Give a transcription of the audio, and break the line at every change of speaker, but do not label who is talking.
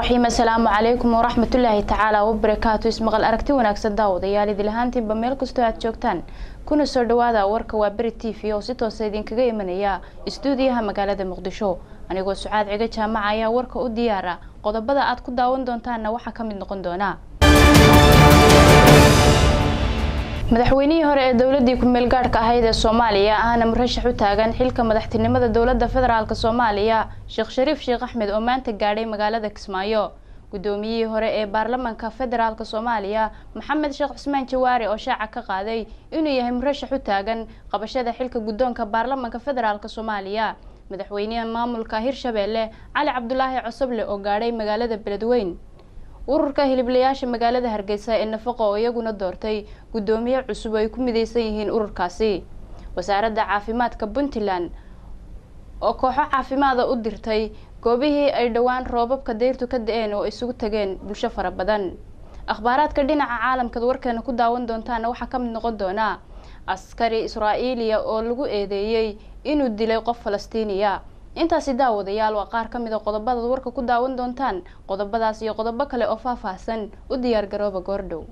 الرحيم. السلام عليكم ورحمة الله تعالى وبركاته. اسمقل aragti wanaagsan daawadayaal idil ahaantiin meel kasto aad joogtaan kuna soo dhawaada warka waa Bari TV oo si toos ah idinkaga imanaya istuudiyaha magaalada Muqdisho. Anigoo Sucaad Ciga Jaamac ayaa warka u diyaara. Qodobada aad ku daawan doontaana waxa ka mid noqon doona madaxweynihii hore ee dawladii ku meel gaarka ahayd ee Soomaaliya ahna murashax u taagan xilka madaxtinimada dawladda federaalka Soomaaliya Sheekh Shariif Sheekh Axmed oo maanta gaadhay magaalada Kismaayo. Gudoomiyihii hore ee baarlamaanka federaalka Soomaaliya Maxamed Sheekh Cusmaan Jawaari oo shaaca ka qaaday inuu yahay murashax u taagan qabashada xilka gudoonka baarlamaanka federaalka Soomaaliya. Madaxweynaha maamulka Hirshabeelle Cali Cabdulaahi Cosoble oo gaadhay magaalada Beledweyne. ururka hiliblayaasha magaalada Hargeysa ee nafaqo oo iyaguna doortay gudoomiye cusub ay ku mideysan yihiin ururkaasi. Wasaaradda Caafimaadka Puntland oo kooxo caafimaad u dirtay goobihii ay dhawaan roobabka deyrtu ka da'een oo isugu tageen bulsho fara badan. Akhbaaraadka dhinaca caalamka warkeena ku daawan doontaana waxa ka mid noqon doona askari Israa'iiliya oo lagu eedeeyay inuu dilay qof Falastiiniya. intaasi daawadayaal waa qaar ka mid ah qodobada warka ku daawan doontaan. Qodobadaas iyo qodobo kale oo faahfaahsan u diyaar garooba goordhow.